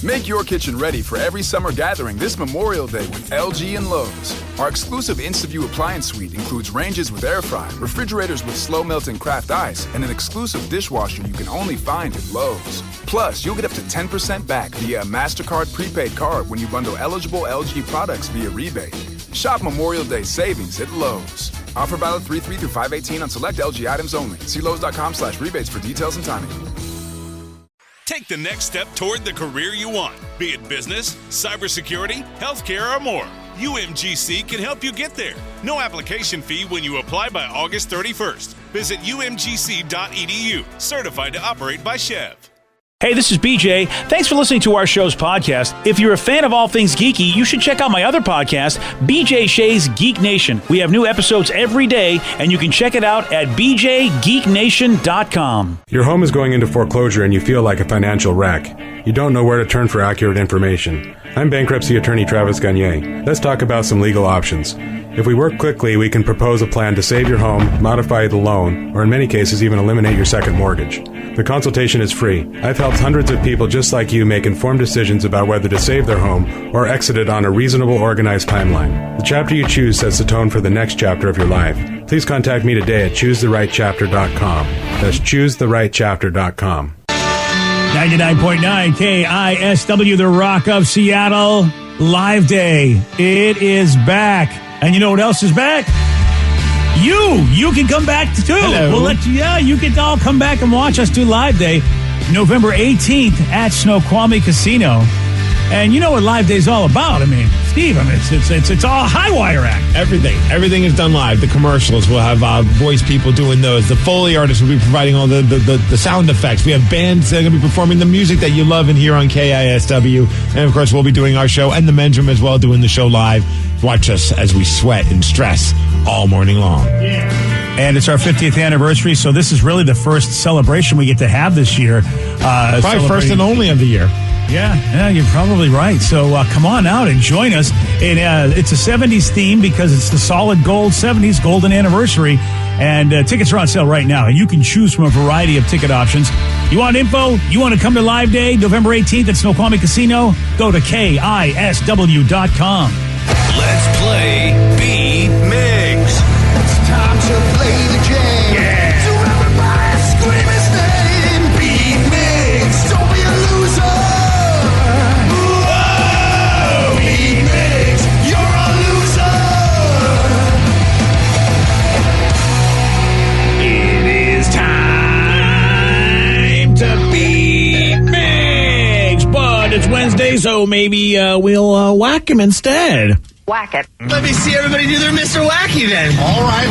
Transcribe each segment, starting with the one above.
Make your kitchen ready for every summer gathering this Memorial Day with LG and Lowe's. Our exclusive InstaView appliance suite includes ranges with air fry, refrigerators with slow-melting craft ice, and an exclusive dishwasher you can only find at Lowe's. Plus, you'll get up to 10% back via a MasterCard prepaid card when you bundle eligible LG products via rebate. Shop Memorial Day savings at Lowe's. Offer valid 3/3 through 5/18 on select LG items only. See Lowe's.com/rebates for details and timing. Take the next step toward the career you want, be it business, cybersecurity, healthcare, or more. UMGC can help you get there. No application fee when you apply by August 31st. Visit umgc.edu, certified to operate by Chev. Hey, this is BJ. Thanks for listening to our show's podcast. If you're a fan of all things geeky, you should check out my other podcast, BJ Shea's Geek Nation. We have new episodes every day, and you can check it out at bjgeeknation.com. Your home is going into foreclosure and you feel like a financial wreck. You don't know where to turn for accurate information. I'm bankruptcy attorney Travis Gagne. Let's talk about some legal options. If we work quickly, we can propose a plan to save your home, modify the loan, or in many cases even eliminate your second mortgage. The consultation is free. I've helped hundreds of people just like you make informed decisions about whether to save their home or exit it on a reasonable, organized timeline. The chapter you choose sets the tone for the next chapter of your life. Please contact me today at choosetherightchapter.com. That's choosetherightchapter.com. 99.9 KISW, the Rock of Seattle. Live Day. It is back. And you know what else is back? You can come back too. Hello. We'll let you, you can all come back and watch us do Live Day November 18th at Snoqualmie Casino. And you know what Live Day is all about. I mean, Steve, it's all a high wire act. Everything is done live. The commercials, we'll have voice people doing those. The Foley artists will be providing all the sound effects. We have bands that are going to be performing the music that you love and hear on KISW. And, of course, we'll be doing our show and the men's room as well, doing the show live. Watch us as we sweat and stress all morning long. Yeah. And it's our 50th anniversary, so this is really the first celebration we get to have this year. Probably first and only of the year. Yeah, you're probably right. So come on out and join us. It's a 70s theme because it's the solid gold 70s golden anniversary. And tickets are on sale right now. And you can choose from a variety of ticket options. You want info? You want to come to Live Day, November 18th at Snoqualmie Casino? Go to KISW.com. Let's play B Migs. It's time to play the game. Yeah. So everybody scream his name. B Migs, don't be a loser. Whoa, B Migs, you're a loser. It is time to beat Migs, but it's Wednesday, so maybe we'll whack him instead. Whack it. Let me see everybody do their Mr. Wacky then. All right.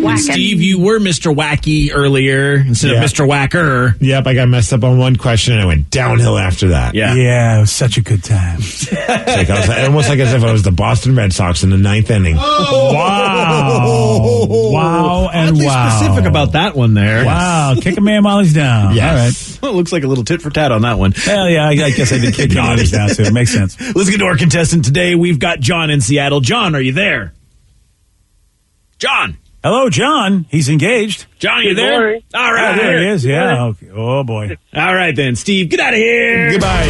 Whack it. Steve, you were Mr. Wacky earlier instead of Mr. Whacker. Yep, I got messed up on one question and I went downhill after that. Yeah, it was such a good time. Almost like as if I was the Boston Red Sox in the ninth inning. Wow, and Oddly wow. specific about that one there. Wow, kick a man while he's down. Yes. All right. Well, it looks like a little tit for tat on that one. Well, yeah, I guess I did kick him while he's down, too. It makes sense. Let's get to our contestant today. We've got John in Seattle. John, are you there? John. Hello, John. He's engaged. John, are you there? morning. All right. There he is. Yeah. Okay. Oh, boy. All right, then. Steve, get out of here. Goodbye.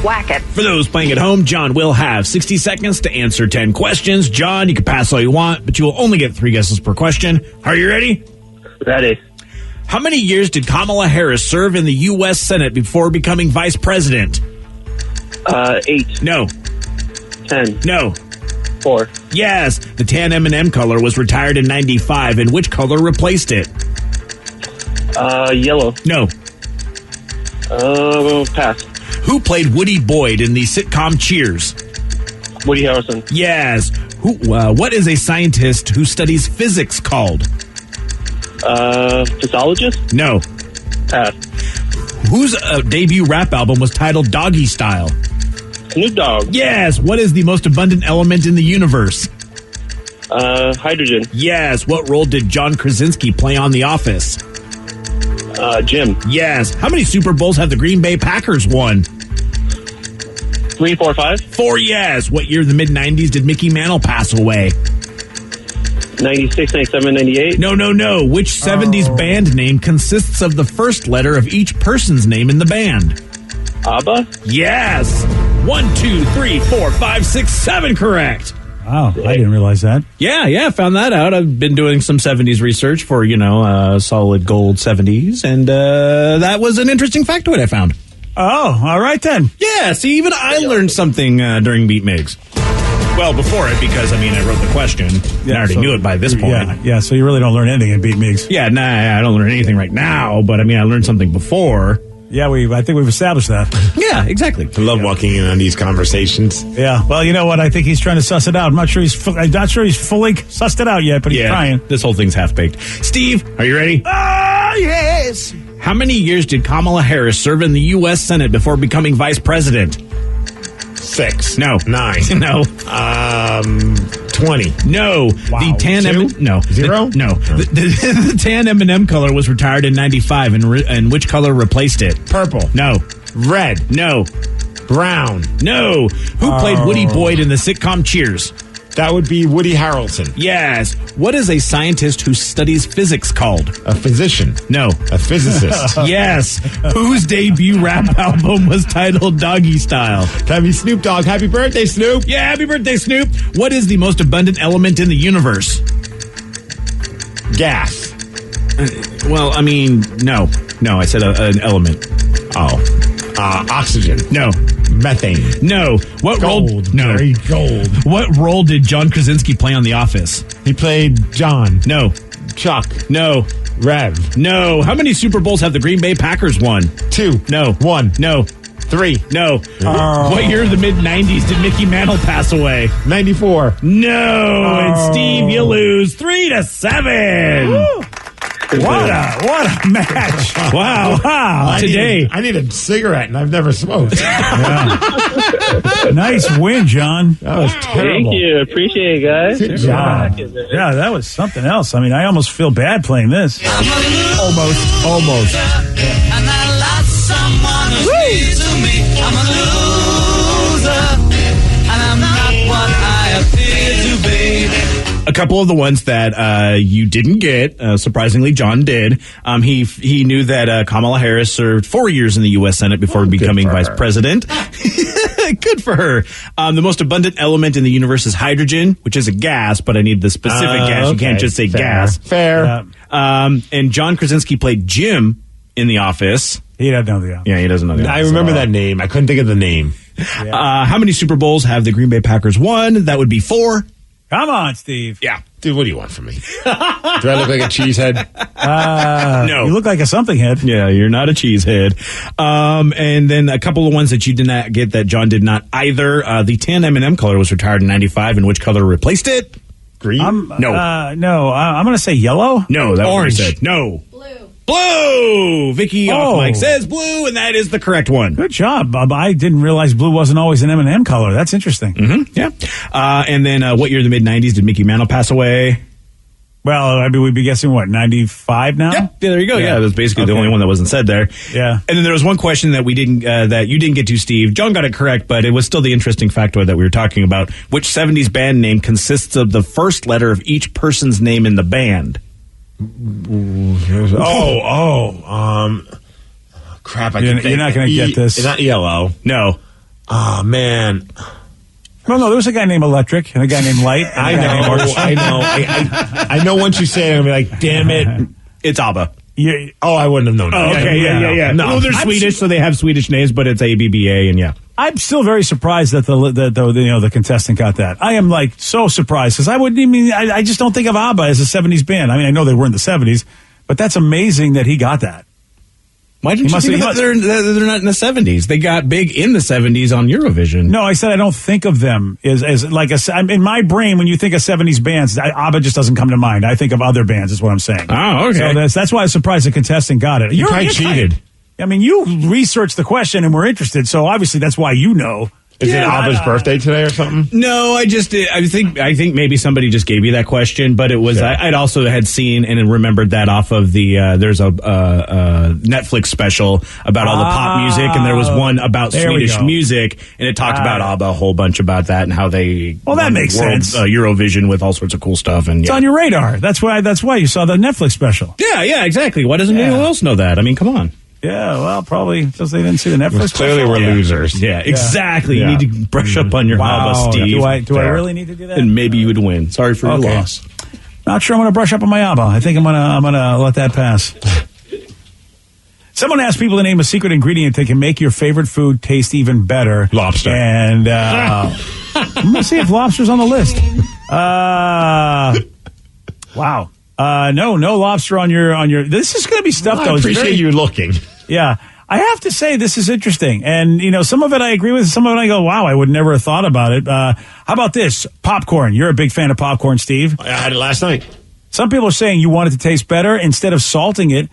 Whack it. For those playing at home, John will have 60 seconds to answer 10 questions. John, you can pass all you want, but you will only get 3 guesses per question. Are you ready? Ready. How many years did Kamala Harris serve in the U.S. Senate before becoming vice president? 8, No. 10, No. 4, Yes. The tan M&M color was retired in 95, and which color replaced it? yellow. No. Pass. Who played Woody Boyd in the sitcom Cheers? Woody Harrelson. Yes. What is a scientist who studies physics called? Physiologist. No. Pass. Whose debut rap album was titled Doggy Style? Snoop Dogg. Yes. What is the most abundant element in the universe? Hydrogen. Yes. What role did John Krasinski play on The Office? Jim. Yes. How many Super Bowls have the Green Bay Packers won? 3, 4, 5. 4. Yes. What year in the mid-'90s did Mickey Mantle pass away? 96, 97, 98. No. Which 70s band name consists of the first letter of each person's name in the band? ABBA? Yes. 1, 2, 3, 4, 5, 6, 7. Correct. Wow, I didn't realize that. Yeah, found that out. I've been doing some 70s research for, solid gold 70s, and that was an interesting factoid I found. Oh, all right then. Yeah, see, even I learned something during Beat Migs. Well, before it, because, I wrote the question, and I already knew it by this point. Yeah, so you really don't learn anything in Beat Migs. Yeah, I don't learn anything right now, but, I learned something before. Yeah, I think we've established that. Yeah, exactly. I love walking in on these conversations. Yeah, well, you know what? I think he's trying to suss it out. I'm not sure he's fully sussed it out yet, but he's trying. This whole thing's half-baked. Steve, are you ready? Yes. How many years did Kamala Harris serve in the U.S. Senate before becoming vice president? 6. No. 9. No. 20. No. Wow. The tan 0? No. The tan M&M color was retired in 95, and which color replaced it? Purple. No. Red. No. Brown. No. Who played Woody Boyd in the sitcom Cheers? That would be Woody Harrelson. Yes. What is a scientist who studies physics called? A physician. No. A physicist. Yes. Whose debut rap album was titled Doggy Style? That'd be Snoop Dogg. Happy birthday, Snoop. Yeah, happy birthday, Snoop. What is the most abundant element in the universe? Gas. Well, no. No, I said an element. Oxygen. No. Methane. No. What Gold. role? No. Very gold. What role did John Krasinski play on The Office? He played John. No. Chuck. No. Rev. No. How many Super Bowls have the Green Bay Packers won? 2. No. 1. No. 3. No. What year of the mid-90s did Mickey Mantle pass away? 94. No. And Steve, you lose 3-7. What a match. Wow. Today. I need a cigarette, and I've never smoked. Nice win, John. That was terrible. Thank you. Appreciate it, guys. Good job. Yeah, that was something else. I almost feel bad playing this. Almost. And I lost someone who's near to me. I'm a loser, and I'm not what I appear to be. A couple of the ones that you didn't get, surprisingly, John did. He knew that Kamala Harris served 4 years in the U.S. Senate before becoming vice president. Good for her. The most abundant element in the universe is hydrogen, which is a gas, but I need the specific gas. You can't just say gas. Fair. And John Krasinski played Jim in The Office. He doesn't know the Office. Yeah, he doesn't know The Office. I remember that name. I couldn't think of the name. How many Super Bowls have the Green Bay Packers won? That would be 4. Come on, Steve. Yeah. Dude, what do you want from me? Do I look like a cheesehead? No. You look like a something head. Yeah, you're not a cheesehead. And then a couple of ones that you did not get that John did not either. The tan M&M color was retired in 95, and which color replaced it? Green? No. I'm going to say yellow. No, that Orange. was what you said. No. Blue. Vicky off mic says blue, and that is the correct one. Good job, Bob. I didn't realize blue wasn't always an M&M color. That's interesting. Mm-hmm. Yeah. And then what year of the mid-90s did Mickey Mantle pass away? Well, we'd be guessing, 95 now? Yeah, there you go. Yeah, that's basically the only one that wasn't said there. Yeah. And then there was one question that we didn't, that you didn't get to, Steve. John got it correct, but it was still the interesting factoid that we were talking about. Which 70s band name consists of the first letter of each person's name in the band? Crap! You're not going to get this. It's not ELO. No. Oh man. Well, no, there was a guy named Electric and a guy named Light. I know. I know. Once you say it, I'm gonna be like, damn it, it's ABBA. Yeah. Oh, I wouldn't have known. Oh, okay, yeah. No, well, they're Swedish, so they have Swedish names, but it's ABBA, and yeah. I'm still very surprised that the contestant got that. I am so surprised because I just don't think of ABBA as a 70s band. I know they were in the 70s, but that's amazing that he got that. Why didn't you think that they're not in the 70s? They got big in the 70s on Eurovision. No, I said I don't think of them as like in my brain, when you think of 70s bands, ABBA just doesn't come to mind. I think of other bands is what I'm saying. Oh, okay. So that's why I was surprised the contestant got it. You probably cheated. You researched the question and were interested, so obviously that's why you know. Is it Abba's birthday today or something? No, I think maybe somebody just gave you that question, but it was Sure. I'd also had seen and remembered that off of the there's a Netflix special about all the pop music, and there was one about There we Swedish go. music, and it talked about ABBA a whole bunch about that and how they that makes sense. Eurovision with all sorts of cool stuff, and It's on your radar. That's why you saw the Netflix special. yeah, exactly. Why doesn't anyone else know that? I mean, come on. Yeah, well, probably because they didn't see the Netflix Clearly, special. we're losers. Yeah, exactly. Yeah. You need to brush up on your Wow. ABBA, Steve. Do I really need to do that? And maybe you would win. Sorry for your Okay. loss. Not sure I'm going to brush up on my ABBA. I think I'm gonna let that pass. Someone asked people to name a secret ingredient that can make your favorite food taste even better. Lobster. And I'm going to see if lobster's on the list. Wow. No lobster on your. This is going to be stuff Well, though. I It's appreciate very- you looking. Yeah. I have to say this is interesting. And, some of it I agree with. Some of it I go, wow, I would never have thought about it. How about this? Popcorn. You're a big fan of popcorn, Steve. I had it last night. Some people are saying you want it to taste better. Instead of salting it,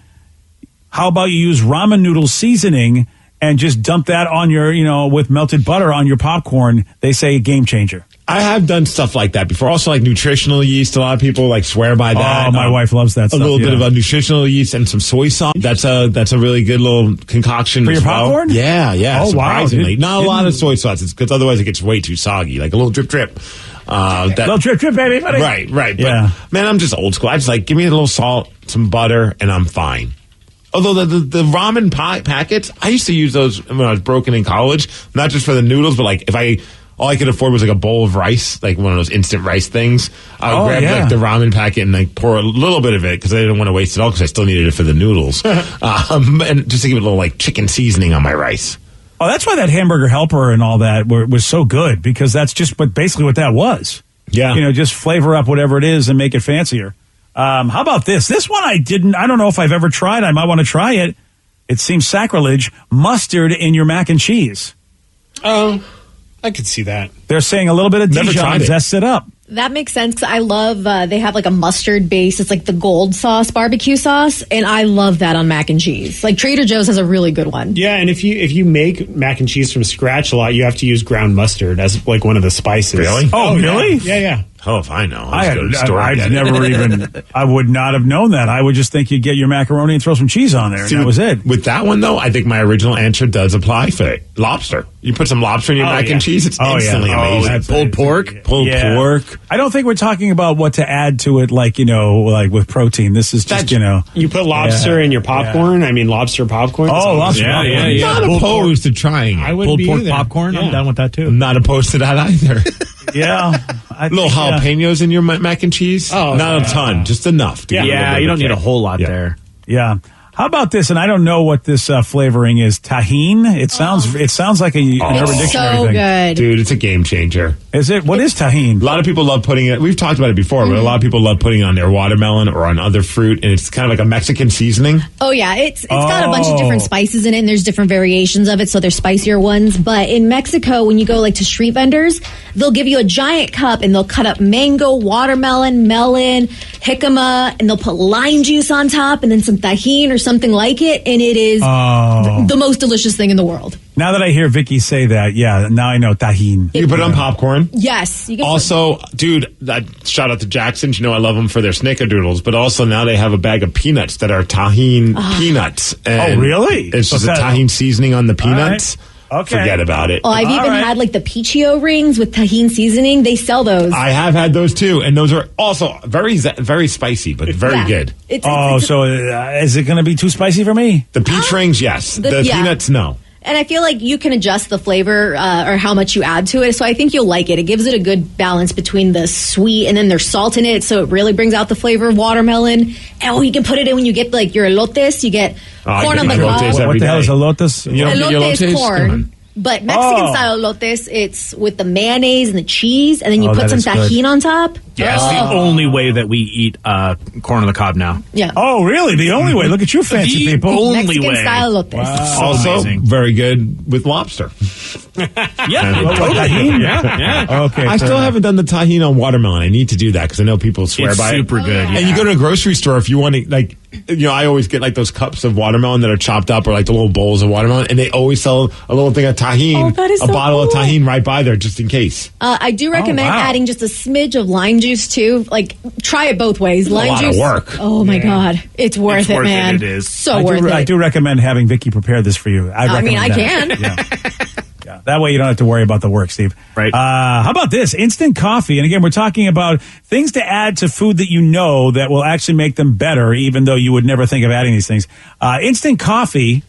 how about you use ramen noodle seasoning and just dump that on your, with melted butter on your popcorn? They say game changer. I have done stuff like that before. Also, like nutritional yeast. A lot of people swear by that. Oh, my wife loves that stuff. A little yeah. bit of a nutritional yeast and some soy sauce. That's a really good little concoction For as your well. popcorn? Yeah. Oh, wow. Surprisingly, not a lot Didn't- of soy sauce. It's because otherwise it gets way too soggy. Like a little drip. Little drip, baby. Buddy. Right. But, Yeah. man, I'm just old school. I just like give me a little salt, some butter, and I'm fine. Although the ramen packets, I used to use those when I was broken in college. Not just for the noodles, but like all I could afford was like a bowl of rice, like one of those instant rice things. I would grab like the ramen packet and like pour a little bit of it because I didn't want to waste it all because I still needed it for the noodles. And just to give it a little like chicken seasoning on my rice. Oh, that's why that hamburger helper and all that was so good, because that's just basically what that was. Yeah. Just flavor up whatever it is and make it fancier. How about this? This one I don't know if I've ever tried. I might want to try it. It seems sacrilege. Mustard in your mac and cheese. Oh, I could see that. They're saying a little bit of Never Dijon tried it. zest it up. That makes sense because I love, they have like a mustard base. It's like the gold sauce, barbecue sauce. And I love that on mac and cheese. Like Trader Joe's has a really good one. Yeah, and if you make mac and cheese from scratch a lot, you have to use ground mustard as like one of the spices. Really? Oh, really? Yeah. Oh, if I know. I'll just go to the store and I've get it. never even, I would not have known that. I would just think you'd get your macaroni and throw some cheese on there. See, And that was it. With that one, though, I think my original answer does apply for it. Lobster. You put some lobster in your mac and cheese, it's instantly amazing. that's Pulled pork? Pulled pork. I don't think we're talking about what to add to it, like with protein. This is just, You put lobster in your popcorn. I mean, lobster popcorn. Oh, lobster popcorn. Not opposed to trying it. I wouldn't Pulled be pork either. popcorn? Yeah. I'm down with that too. I'm not opposed to that either. Yeah. Little jalapenos in your mac and cheese? Oh, not yeah. a ton, just enough. To Yeah. give it a Yeah, little you bit don't of need a kick. whole lot Yeah. there. Yeah. How about this? And I don't know what this flavoring is. Tahine. It sounds like an Urban Dictionary So thing. good. Dude, it's a game changer. Is it? What is tahine? A lot of people love putting it. We've talked about it before, but a lot of people love putting it on their watermelon or on other fruit, and it's kind of like a Mexican seasoning. Oh yeah, it's got a bunch of different spices in it, and there's different variations of it, so there's spicier ones. But in Mexico, when you go like to street vendors, they'll give you a giant cup and they'll cut up mango, watermelon, melon, jicama, and they'll put lime juice on top and then some tahine or something like it, and it is the most delicious thing in the world. Now that I hear Vicky say that, yeah, now I know tahine. You put it on popcorn. Yes. You can Also, dude, shout out to Jackson's. You know I love them for their snickerdoodles, but also now they have a bag of peanuts that are tahine peanuts. And really? It's just So a that- tahine seasoning on the peanuts. Okay. Forget about it. Oh, I've even had like the Pichio rings with tahine seasoning. They sell those. I have had those too, and those are also very spicy, but very Yeah. good. So is it going to be too spicy for me? The peach rings, yes. The yeah. peanuts, no. And I feel like you can adjust the flavor or how much you add to it. So I think you'll like it. It gives it a good balance between the sweet and then there's salt in it. So it really brings out the flavor of watermelon. And you can put it in when you get like your elotes. You get I corn get on the my elotes cob. every What the hell day. is a lotus? You don't get your Elote is elotes? Come on. corn. But Mexican style elotes, it's with the mayonnaise and the cheese. And then you Oh, put that some is good. tahine on top. Yeah, it's the only way that we eat corn on the cob now. Yeah. Oh, really? The only way? Look at you fancy The people. only Mexican way. style elotes. Wow. Also, amazing. very good with lobster. Yeah, What, totally. tahini? Yeah. Okay. I fair still enough. haven't done the tahini on watermelon. I need to do that because I know people swear It's by super it. good. And you go to a grocery store if you want to, like, I always get like those cups of watermelon that are chopped up or like the little bowls of watermelon, and they always sell a little thing of tahini, Oh, that is a so bottle of cool. tahini right by there just in case. I do recommend wow. adding just a smidge of lime juice too. Like, try it both ways. Lime lot of juice. work. Oh my God, it's worth it, worth it, man. it is. So worth I it. do recommend having Vicky prepare this for you. I mean, I recommend can. that. Yeah. That way you don't have to worry about the work, Steve. Right. How about this? Instant coffee. And again, we're talking about things to add to food that you know that will actually make them better, even though you would never think of adding these things. Instant coffee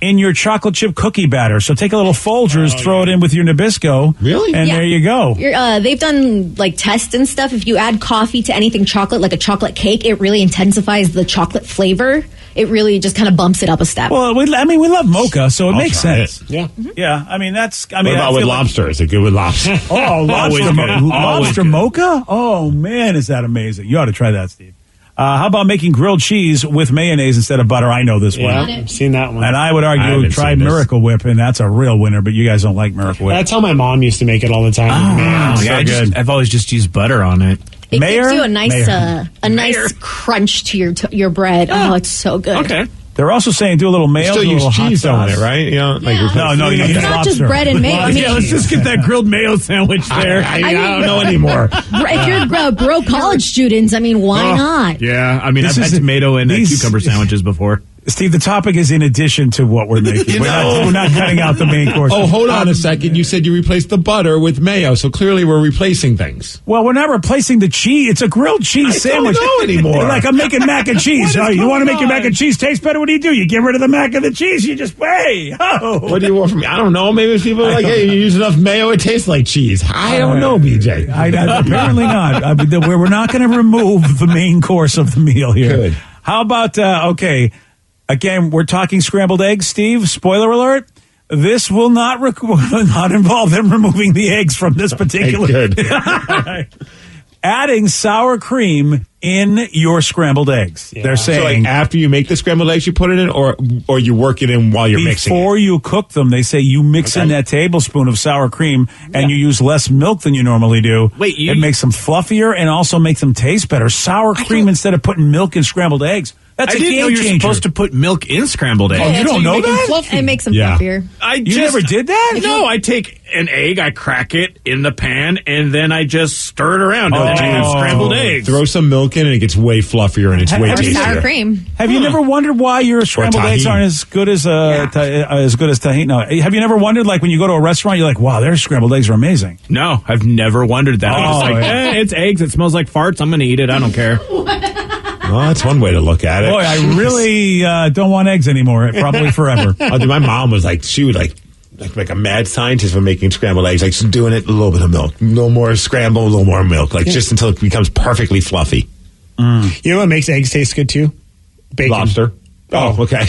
in your chocolate chip cookie batter. So take a little Folgers, throw it in with your Nabisco. Really? And Yeah. there you go. They've done like tests and stuff. If you add coffee to anything chocolate, like a chocolate cake, it really intensifies the chocolate flavor. It really just kind of bumps it up a step. Well, we love mocha, so it I'll makes try sense. it. Yeah. Yeah, I mean, that's... I What mean, about I with feel like- lobster? Is it good with lobster? Oh, lobster, good. Always lobster good. mocha? Oh, man, is that amazing. You ought to try that, Steve. How about making grilled cheese with mayonnaise instead of butter? I know this Yeah, one. I've seen that one. And I would I argue haven't try seen this. Miracle Whip, and that's a real winner, but you guys don't like Miracle Whip. That's how my mom used to make it all the time. Man, Oh, yeah, I've always just used butter on it. it Mayor? gives you a nice, Mayor. nice crunch to your bread. Oh, it's so good. Okay. They're also saying do a little mayo, Still do a use little hot cheese though in sauce. it, right? You know, like Yeah. No, you It's use not just lobster. bread and mayo. I mean, Yeah, let's just get that grilled mayo sandwich there. I mean- don't know anymore. if you're broke college students, I mean, why not? Yeah, I mean, This I've had is- tomato and these- cucumber sandwiches before. Steve, the topic is in addition to what we're making. We're not cutting out the main course. Oh, hold on a second. You said you replaced the butter with mayo, so clearly we're replacing things. Well, we're not replacing the cheese. It's a grilled cheese I don't sandwich. know anymore. Like I'm making mac and cheese. What is You want to going make your mac on? and cheese taste better? What do? You get rid of the mac and the cheese. You just hey. Oh. What do you want from me? I don't know. Maybe people are like, hey, you use enough mayo, it tastes like cheese. I don't know, BJ. Apparently not. We're not going to remove the main course of the meal here. Good. How about okay? Again, we're talking scrambled eggs, Steve. Spoiler alert. This will not not involve them removing the eggs from this particular. Good. Adding sour cream in your scrambled eggs. They're So saying like after you make the scrambled eggs, you put it in, or you work it in while you're mixing it? before you cook them, they say you mix in that tablespoon of sour cream and you use less milk than you normally do. Wait, it makes them fluffier and also makes them taste better. Sour cream instead of putting milk in scrambled eggs. That's I a didn't game know you're changer. supposed to put milk in scrambled eggs. Oh, you don't know make them that? fluffy. It makes them Yeah. fluffier. You never did that? No, I take an egg, I crack it in the pan, and then I just stir it around to scrambled eggs. Throw some milk in, and it gets way fluffier and it's way Or tastier. sour cream. Have you never wondered why your scrambled eggs tahini. aren't as good as tahini? No. Have you never wondered, like when you go to a restaurant, you're like, wow, their scrambled eggs are amazing. No, I've never wondered that. I'm just Oh, like, yeah. it's eggs. It smells like farts. I'm going to eat it. I don't care. Well, that's one way to look at it. Boy, I really don't want eggs anymore. Probably forever. Oh, dude, my mom was like, she would like a mad scientist for making scrambled eggs, like just doing it a little bit of milk, a little more scramble, a little more milk, like just until it becomes perfectly fluffy. You know what makes eggs taste good too? Bacon. Lobster. Oh, okay.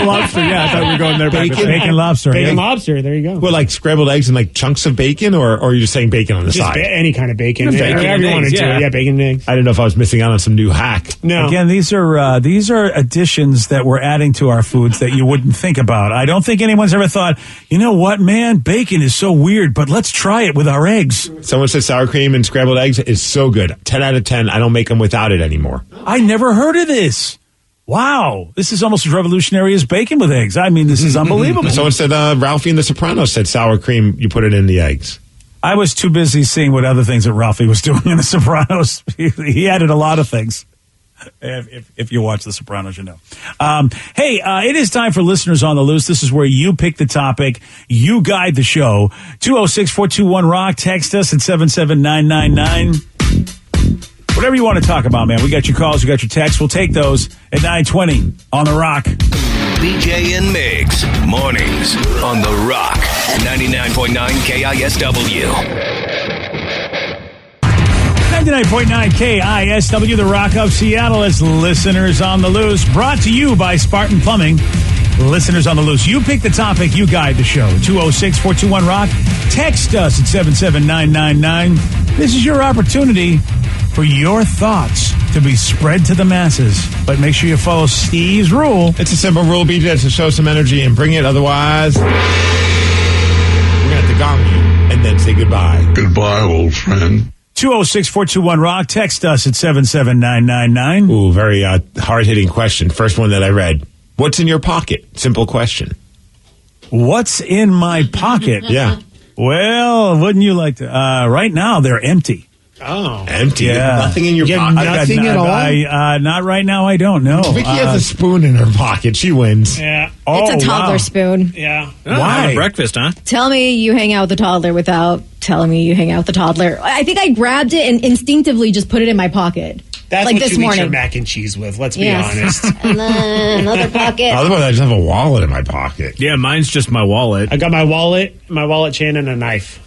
Lobster. Yeah, I thought we were going there. Bacon lobster. Bacon yeah. lobster. There you go. Well, like scrambled eggs and like chunks of bacon, or you're just saying bacon on the Just side? any kind of bacon. Bacon and Whatever you want to eggs, do. yeah. Yeah, bacon and eggs. I didn't know if I was missing out on some new hack. No. Again, these are additions that we're adding to our foods that you wouldn't think about. I don't think anyone's ever thought, you know what, man, bacon is so weird, but let's try it with our eggs. Someone said sour cream and scrambled eggs is so good. 10 out of 10. I don't make them without it anymore. I never heard of this. Wow, this is almost as revolutionary as bacon with eggs. I mean, this is unbelievable. Someone said Ralphie in The Sopranos said sour cream, you put it in the eggs. I was too busy seeing what other things that Ralphie was doing in The Sopranos. He added a lot of things. If you watch The Sopranos, you know. Hey, it is time for Listeners on the Loose. This is where you pick the topic, you guide the show. 206-421-ROCK. Text us at 77999. Whatever you want to talk about, man. We got your calls, we got your texts. We'll take those at 9:20 on The Rock. BJ and Migs, mornings on The Rock, 99.9 KISW. 99.9 KISW, The Rock of Seattle. It's Listeners on the Loose, brought to you by Spartan Plumbing. Listeners on the Loose. You pick the topic, you guide the show. 206-421-ROCK. Text us at 77999. This is your opportunity for your thoughts to be spread to the masses. But make sure you follow Steve's rule. It's a simple rule, BJ. It's to show some energy and bring it. Otherwise, we're going to have to gong you and then say goodbye. Goodbye, old friend. 206-421-ROCK. Text us at 77999. Ooh, very hard-hitting question. First one that I read. What's in your pocket? Simple question. What's in my pocket? Yeah. Well, wouldn't you like to? Right now, they're empty. Oh. Empty? Yeah. Nothing in your You have pocket? nothing at all? Not right now, I don't know. Vicky has a spoon in her pocket. She wins. Yeah. It's a toddler wow. spoon. Yeah. Why? Breakfast, huh? Tell me you hang out with the toddler without telling me you hang out with the toddler. I think I grabbed it and instinctively just put it in my pocket. That's like what this you morning. eat your mac and cheese with, let's be Yes. honest. And then another pocket. Otherwise, I just have a wallet in my pocket. Yeah, mine's just my wallet. I got my wallet chain, and a knife.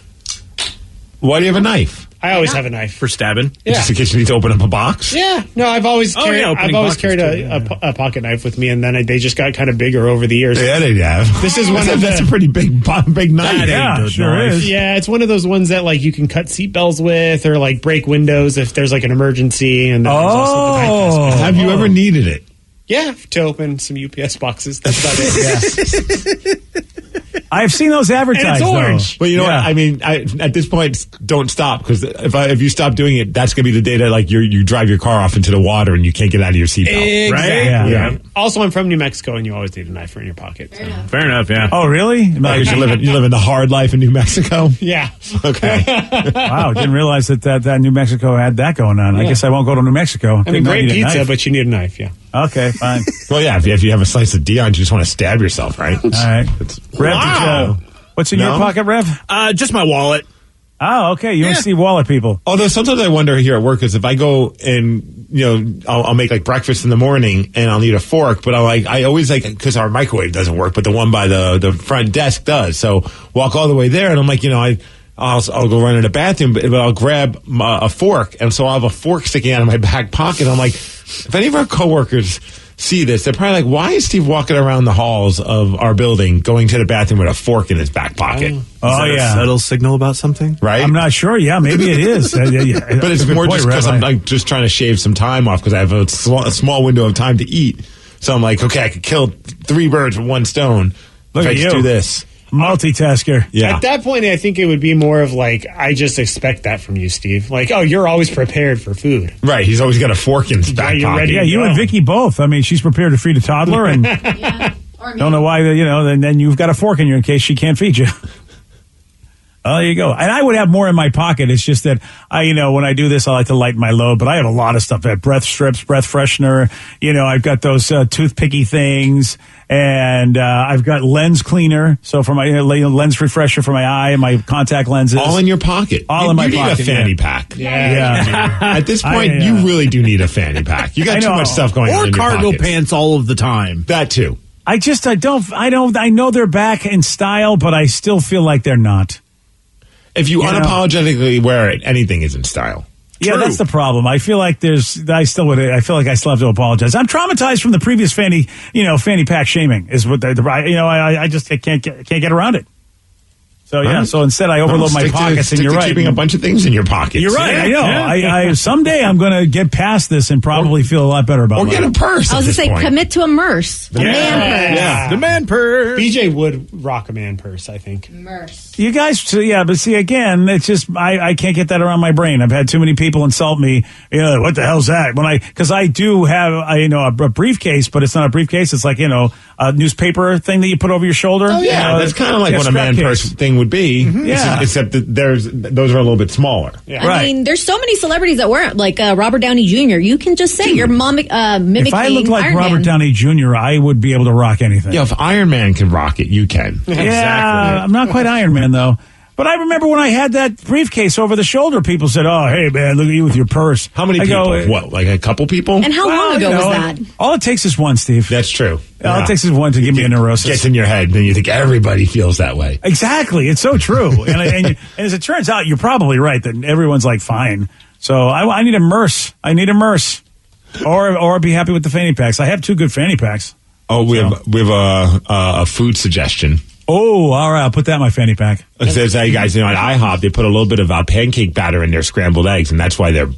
Why do you have a knife? I always have a knife. For stabbing? Yeah. Just in case you need to open up a box? Yeah. No, I've always Oh, carried, yeah, opening boxes a pocket knife with me, and then they just got kind of bigger over the years. Yeah, they have. This is one of That's the- a pretty big knife. Yeah, sure is. Yeah, it's one of those ones that like you can cut seatbelts with, or like break windows if there's like an emergency. And then there's also the knife aspect. Have you ever needed it? Yeah, to open some UPS boxes. That's about it. Yeah. I've seen those advertised. And it's orange. Well, you know Yeah. what? I mean, at this point, don't stop, because if you stop doing it, that's going to be the day that like you drive your car off into the water and you can't get out of your seatbelt. Exactly. Yeah. Yeah. Also, I'm from New Mexico, and you always need a knife in your pocket. So. Fair enough, yeah. Oh, really? Because you live in the hard life in New Mexico. Yeah. Okay. Wow, didn't realize that New Mexico had that going on. I guess I won't go to New Mexico. I mean, Didn't know you great need a pizza, knife. but you need a knife. Yeah. Okay, fine. Well, yeah. If you have a slice of Dion, you just want to stab yourself, right? All right. Rev, Wow. what's in your No? pocket, Rev? Just my wallet. Oh, okay. You and Steve Waller people. Although sometimes I wonder here at work is if I go and I'll make like breakfast in the morning and I'll need a fork, but I always because our microwave doesn't work, but the one by the front desk does. So walk all the way there, and I'm like, I'll go run in the bathroom, but I'll grab a fork, and so I'll have a fork sticking out of my back pocket. I'm like, if any of our coworkers see this, they're probably like, why is Steve walking around the halls of our building going to the bathroom with a fork in his back pocket? Oh, yeah. Subtle signal about something? Right? I'm not sure. Yeah, maybe it is. But it's more just because I'm like just trying to shave some time off because I have a small window of time to eat. So I'm like, okay, I could kill 3 birds with 1 stone Look if I at just you. do this. Multitasker. Yeah. At that point, I think it would be more of like, I just expect that from you, Steve. Like, oh, you're always prepared for food. Right. He's always got a fork in his back you're pocket. ready. Yeah, you and Vicky both. I mean, she's prepared to feed a toddler, and don't know why. Then you've got a fork in you in case she can't feed you. Oh, there you go. And I would have more in my pocket. It's just that when I do this, I like to lighten my load. But I have a lot of stuff. I have breath strips, breath freshener. I've got those toothpicky things, and I've got lens cleaner. So for my lens refresher for my eye and my contact lenses, All in your pocket. All in my you pocket, need a fanny yeah. pack. Yeah. At this point, you really do need a fanny pack. You got I too know. much stuff going on Or in your cargo pockets. pants all of the time. That too. I know they're back in style, but I still feel like they're not. If you You know? unapologetically wear it, anything is in style. Yeah, True. that's the problem. I feel like I feel like I still have to apologize. I'm traumatized from the previous fanny pack shaming is what I just can't get around it. So yeah, Right. so instead I overload my pockets, and you're right. Keeping a bunch of things in your pockets. You're right. Yeah. I know. I someday I'm going to get past this and probably feel a lot better about Or it. get a purse. I was at going to this say, point. commit to a merce. A man purse. Yeah. The man purse. BJ would rock a man purse, I think. You guys, yeah, but see, again, it's just I can't get that around my brain. I've had too many people insult me. What the hell's that? Because I do have a briefcase, but it's not a briefcase. It's like a newspaper thing that you put over your shoulder. Oh yeah, that's kind of like what a man purse thing would be. Yeah. Except that those are a little bit smaller. Yeah. I mean, there's so many celebrities that wear it, like Robert Downey Jr. You can just say you're mimicking If I look like Iron Robert Man. Downey Jr., I would be able to rock anything. Yeah, if Iron Man can rock it, you can. Yeah, I'm not quite Iron Man though. But I remember when I had that briefcase over the shoulder, people said, "Oh, hey man, look at you with your purse." How many I people? go, What, like a couple people? And how long ago was that? All it takes is one, Steve. That's true. All it takes is one to give me a neurosis. Gets in your head, then you think everybody feels that way. Exactly. It's so true. and as it turns out, you're probably right that everyone's like, fine. So I need a merce. I need a merce. Or be happy with the fanny packs. I have 2 good fanny packs. Oh, we have a food suggestion. Oh, all right. I'll put that in my fanny pack. It says, hey guys, at IHOP, they put a little bit of pancake batter in their scrambled eggs, and that's why they're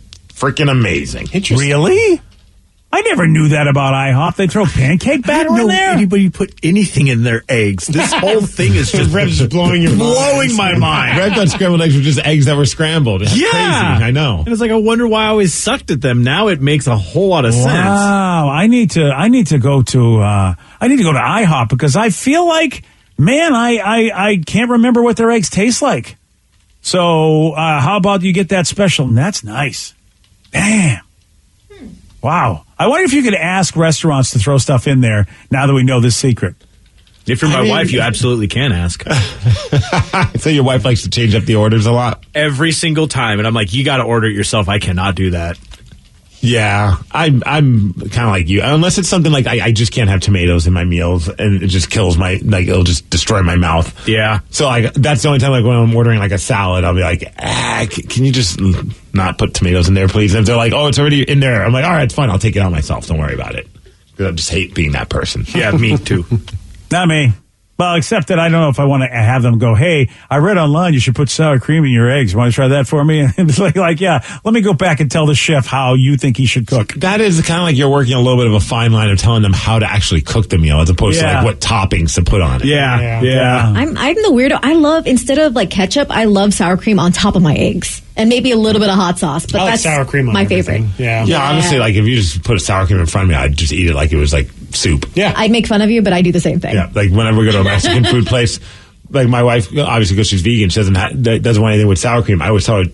freaking amazing. Really? I never knew that about IHOP. They throw pancake batter in there? Anybody put anything in their eggs. This whole thing is just blowing my mind. Red Dot scrambled eggs were just eggs that were scrambled. It's crazy. I know. And it's like, I wonder why I always sucked at them. Now it makes a whole lot of sense. Wow. I need to go to IHOP because I feel like, man, I can't remember what their eggs taste like. So how about you get that special? And that's nice. Damn. Wow. I wonder if you could ask restaurants to throw stuff in there now that we know this secret. If you're my wife, you absolutely can ask. So your wife likes to change up the orders a lot? Every single time. And I'm like, you got to order it yourself. I cannot do that. Yeah, I'm kind of like you. Unless it's something like I just can't have tomatoes in my meals, and it just kills it'll just destroy my mouth. Yeah. So that's the only time when I'm ordering like a salad, I'll be like, can you just not put tomatoes in there, please? And if they're like, oh, it's already in there, I'm like, all right, it's fine. I'll take it out myself. Don't worry about it. Because I just hate being that person. Yeah, me too. Not me. Well, except that I don't know if I want to have them go, hey, I read online you should put sour cream in your eggs. Want to try that for me? And it's like, yeah, let me go back and tell the chef how you think he should cook. That is kind of like you're working a little bit of a fine line of telling them how to actually cook the meal as opposed to like what toppings to put on it. Yeah. I'm the weirdo. I love, instead of like ketchup, I love sour cream on top of my eggs. And maybe a little bit of hot sauce. But I like that's sour cream on my everything. favorite. Yeah, honestly, like if you just put a sour cream in front of me, I'd just eat it like it was like soup. Yeah. I'd make fun of you, but I do the same thing. Yeah, like whenever we go to a Mexican food place, like my wife, obviously because she's vegan, she doesn't want anything with sour cream. I always tell her,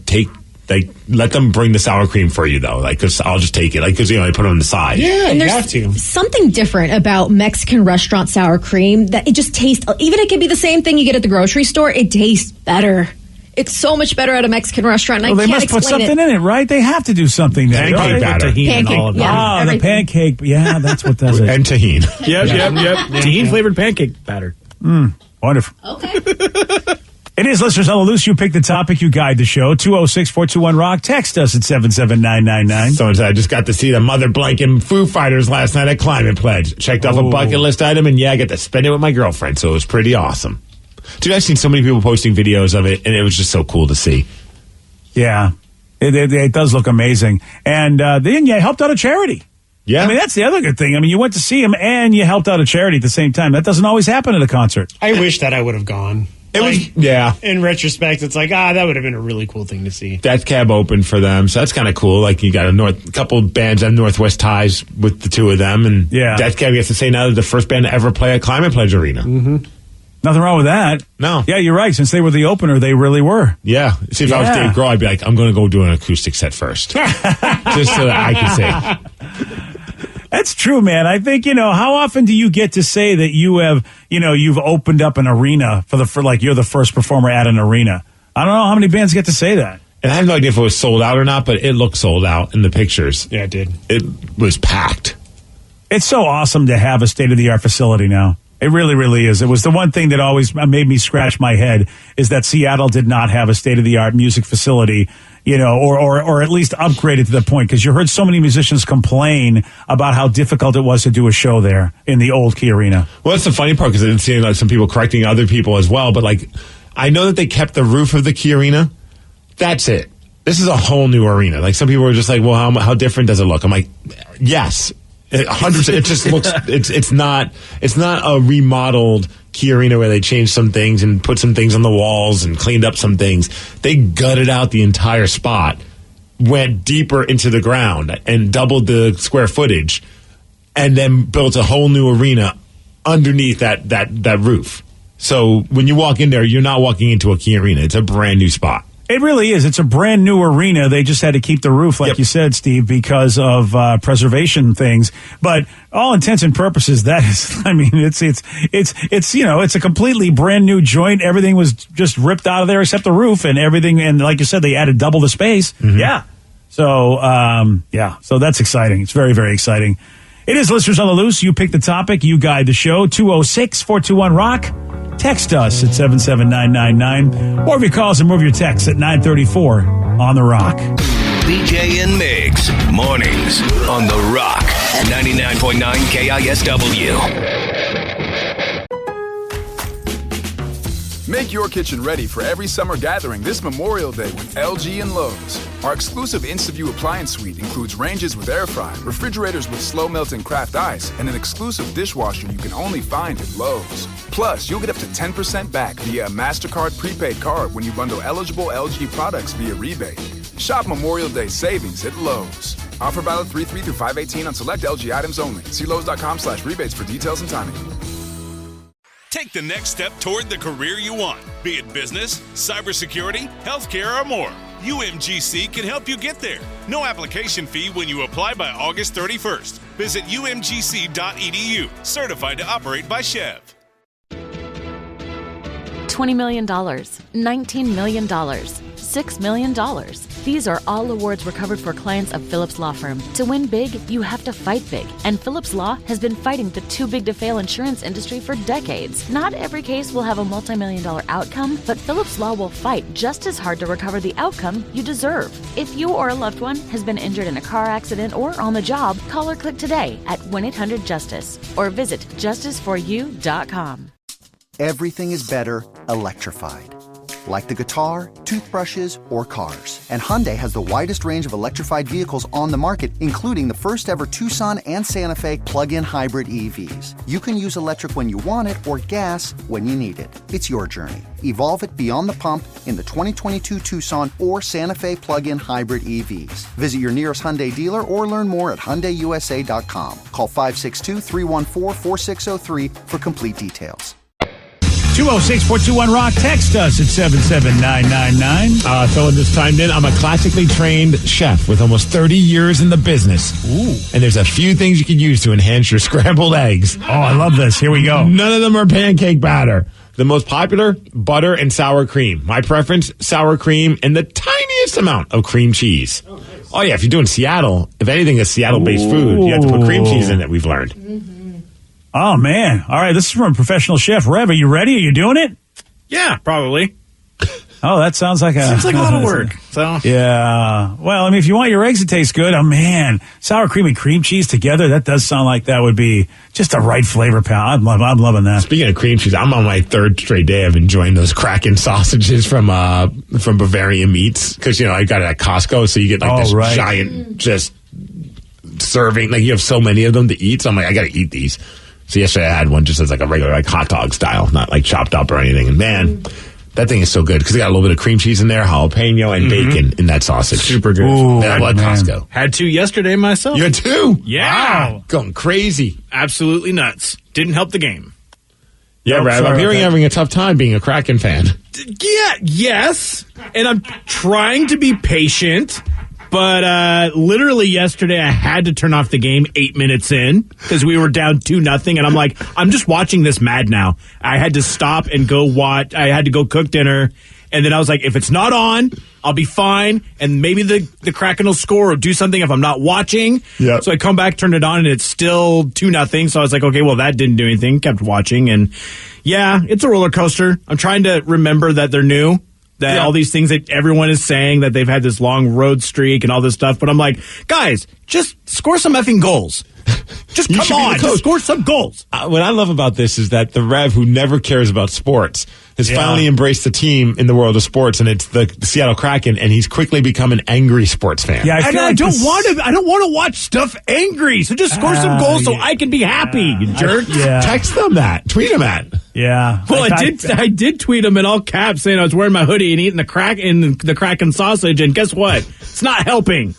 let them bring the sour cream for you though, like because I'll just take it, like because I put it on the side. Yeah, and you there's have to. Something different about Mexican restaurant sour cream that it just tastes. Even it could be the same thing you get at the grocery store. It tastes better. It's so much better at a Mexican restaurant. And Well, I they can't must put explain something in it, right? They have to do something there. Pancake batter. Tahini and Pancake, all of that. yeah. Oh, Everything. the pancake. Yeah, that's what does it. And tahini. Yep. Tahini flavored pancake batter. Wonderful. Okay. It is Listeners on the Loose. You pick the topic, you guide the show. 206-421-ROCK. Text us at 77999. Someone said, I just got to see the Mother Blanket Foo Fighters last night at Climate Pledge. Checked off a bucket list item, and I get to spend it with my girlfriend, so it was pretty awesome. Dude, I've seen so many people posting videos of it, and it was just so cool to see. Yeah, it does look amazing. And then you helped out a charity. Yeah. I mean, that's the other good thing. I mean, you went to see him and you helped out a charity at the same time. That doesn't always happen at a concert. I wish that I would have gone. It was, yeah. In retrospect, it's like, that would have been a really cool thing to see. Death Cab opened for them, so that's kind of cool. Like, you got a couple bands that have Northwest ties with the two of them, and Death Cab gets to say now they're the first band to ever play at Climate Pledge Arena. Mm-hmm. Nothing wrong with that. No. Yeah, you're right. Since they were the opener, they really were. Yeah. See, if I was Dave Grohl, I'd be like, I'm going to go do an acoustic set first. Just so that I can say. That's true, man. I think, how often do you get to say that you have, you've opened up an arena for like you're the first performer at an arena? I don't know how many bands get to say that. And I have no idea if it was sold out or not, but it looked sold out in the pictures. Yeah, it did. It was packed. It's so awesome to have a state-of-the-art facility now. It really, really is. It was the one thing that always made me scratch my head is that Seattle did not have a state-of-the-art music facility, or at least upgraded to the point, because you heard so many musicians complain about how difficult it was to do a show there in the old Key Arena. Well, that's the funny part, because I've seen some people correcting other people as well, but I know that they kept the roof of the Key Arena. That's it. This is a whole new arena. Like, some people were just like, well, how different does it look? I'm like, yes. 100%. It just looks. It's not a remodeled Key Arena where they changed some things and put some things on the walls and cleaned up some things. They gutted out the entire spot, went deeper into the ground and doubled the square footage, and then built a whole new arena underneath that roof. So when you walk in there, you're not walking into a Key Arena. It's a brand new spot. It really is. It's a brand new arena. They just had to keep the roof, like you said, Steve, because of preservation things. But all intents and purposes, that is, I mean, it's it's a completely brand new joint. Everything was just ripped out of there except the roof and everything. And like you said, they added double the space. Mm-hmm. Yeah. So, so that's exciting. It's very, very exciting. It is Listeners on the Loose. You pick the topic. You guide the show. 206-421-ROCK. Text us at 77999, or if you call us and move your text at 934 on The Rock. BJ and Migs, mornings on The Rock, 99.9 KISW. Make your kitchen ready for every summer gathering this Memorial Day with LG and Lowe's. Our exclusive InstaView appliance suite includes ranges with air fry, refrigerators with slow melting craft ice, and an exclusive dishwasher you can only find at Lowe's. Plus, you'll get up to 10% back via a MasterCard prepaid card when you bundle eligible LG products via rebate. Shop Memorial Day savings at Lowe's. Offer valid 3/3 through 5/18 on select LG items only. See Lowe's.com/rebates for details and timing. Take the next step toward the career you want, be it business, cybersecurity, healthcare, or more. UMGC can help you get there. No application fee when you apply by August 31st. Visit umgc.edu, certified to operate by Chev. $20 million, $19 million, $6 million. These are all awards recovered for clients of Phillips Law Firm. To win big, you have to fight big. And Phillips Law has been fighting the too big to fail insurance industry for decades. Not every case will have a multi-million-dollar outcome, but Phillips Law will fight just as hard to recover the outcome you deserve. If you or a loved one has been injured in a car accident or on the job, call or click today at 1-800-JUSTICE or visit justiceforyou.com. Everything is better electrified. Like the guitar, toothbrushes, or cars. And Hyundai has the widest range of electrified vehicles on the market, including the first ever Tucson and Santa Fe plug-in hybrid EVs. You can use electric when you want it or gas when you need it. It's your journey. Evolve it beyond the pump in the 2022 Tucson or Santa Fe plug-in hybrid EVs. Visit your nearest Hyundai dealer or learn more at HyundaiUSA.com. Call 562-314-4603 for complete details. 206-421-ROCK. Text us at 77999. Someone just chimed in. I'm a classically trained chef with almost 30 years in the business. Ooh. And there's a few things you can use to enhance your scrambled eggs. Oh, I love this. Here we go. None of them are pancake batter. The most popular, butter and sour cream. My preference, sour cream and the tiniest amount of cream cheese. Oh, yeah, if you're doing Seattle, if anything is Seattle-based food, you have to put cream cheese in it, we've learned. Oh, man. All right, this is from a professional chef. Rev, are you ready? Are you doing it? Yeah, probably. Oh, that sounds like a lot of work. So yeah. Well, I mean, if you want your eggs to taste good, oh, man, sour cream and cream cheese together, that does sound like that would be just the right flavor pound. I'm loving that. Speaking of cream cheese, I'm on my third straight day of enjoying those Kraken sausages from Bavarian Meats because, I got it at Costco, so you get like this giant just serving. Like you have so many of them to eat, so I'm like, I got to eat these. So yesterday I had one just as like a regular like hot dog style, not like chopped up or anything. And man, that thing is so good because it got a little bit of cream cheese in there, jalapeno, and bacon in that sausage. Super good. Ooh, I love Costco. Had two yesterday myself. You had two? Yeah. Wow. Going crazy. Absolutely nuts. Didn't help the game. Yeah, Brad, I'm hearing you're having a tough time being a Kraken fan. Yes. And I'm trying to be patient. But literally yesterday, I had to turn off the game 8 minutes in because we were down 2-0. And I'm like, I'm just watching this mad now. I had to stop and go watch. I had to go cook dinner. And then I was like, if it's not on, I'll be fine. And maybe the Kraken will score or do something if I'm not watching. Yep. So I come back, turn it on, and it's still 2-0. So I was like, okay, well, that didn't do anything. Kept watching. And yeah, it's a roller coaster. I'm trying to remember that they're new. That all these things that everyone is saying that they've had this long road streak and all this stuff. But I'm like, guys, just score some effing goals. Just come on, just score some goals. What I love about this is that the Rev, who never cares about sports, has finally embraced the team in the world of sports, and it's the Seattle Kraken, and he's quickly become an angry sports fan. Yeah, I don't want to watch stuff angry. So just score some goals so I can be happy. You jerk. Text them that. Tweet them at. Yeah. Well, I did tweet him in all caps saying I was wearing my hoodie and eating the Kraken sausage, and guess what? It's not helping.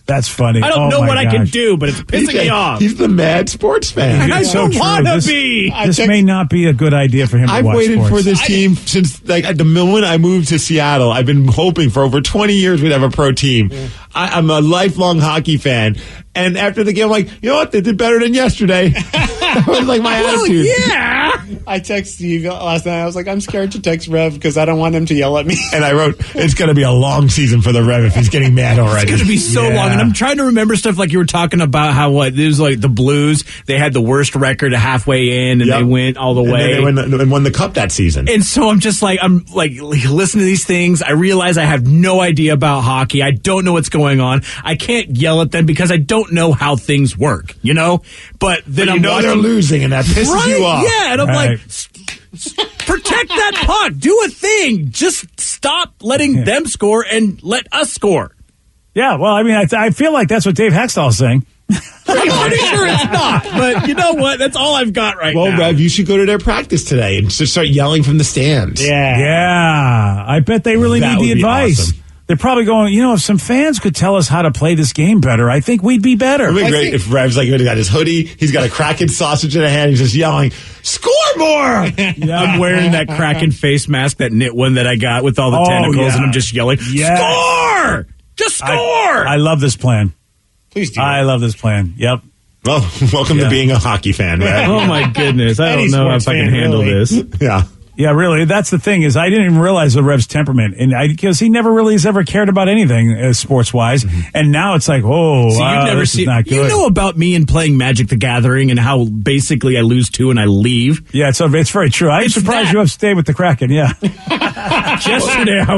That's funny. I don't know what I can do, but it's pissing me off. He's the mad sports fan. I don't want to be. This may not be a good idea for him to watch sports. I've waited for this team since at the moment I moved to Seattle. I've been hoping for over 20 years we'd have a pro team. Yeah. I'm a lifelong hockey fan. And after the game, I'm like, you know what? They did better than yesterday. That was like my attitude. Yeah. I texted you last night. I was like, I'm scared to text Rev because I don't want him to yell at me. And I wrote, it's going to be a long season for the Rev if he's getting mad already. It's going to be so long. And I'm trying to remember stuff like you were talking about how it was like the Blues. They had the worst record halfway in and they went all the way. And they won the cup that season. And so I'm listening to these things. I realize I have no idea about hockey. I don't know what's going on. I can't yell at them because I don't know how things work, But then they're losing and that pisses you off. Yeah, and I'm like, Protect that puck. Do a thing. Just stop letting them score and let us score. Yeah, well, I mean, I feel like that's what Dave Haxtell is saying. I'm pretty sure it's not, but you know what? That's all I've got right now. Well, Rev, you should go to their practice today and just start yelling from the stands. Yeah. I bet they really That need the would be advice. awesome. They're probably going, if some fans could tell us how to play this game better, I think we'd be better. It would be great if Rev's he's got his hoodie, he's got a Kraken sausage in a hand, he's just yelling, "Score more!" I'm wearing that Kraken face mask, that knit one that I got with all the tentacles, and I'm just yelling, "Score! Just score!" I love this plan. Please do. I love this plan. Yep. Well, welcome to being a hockey fan, Rev. Oh my goodness. I don't know if I can handle this. Yeah. Yeah, really. That's the thing is I didn't even realize the Rev's temperament, and because he never really has ever cared about anything sports wise, and now it's like, So you've never this seen, is not good. You know about me and playing Magic the Gathering and how basically I lose 2 and I leave. Yeah, it's very true. I'm surprised you have stayed with the Kraken. Yeah. Yesterday I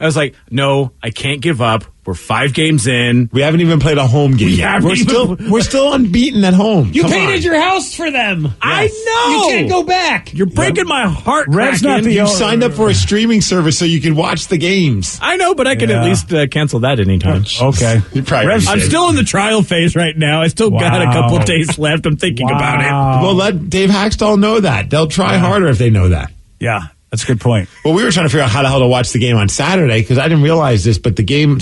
was like, no, I can't give up. We're 5 games in. We haven't even played a home game yet. We're still unbeaten at home. You Come painted on. your house for them. I know. You can't go back. You're breaking my heart, Rev's Kraken. not the You signed up for a streaming service so you can watch the games. I know, but I can at least cancel that anytime. Okay. You probably Rev's- I'm should. still in the trial phase right now. I still got a couple days left. I'm thinking about it. Well, let Dave Haxtall know that. They'll try harder if they know that. Yeah, that's a good point. Well, we were trying to figure out how the hell to watch the game on Saturday because I didn't realize this, but the game,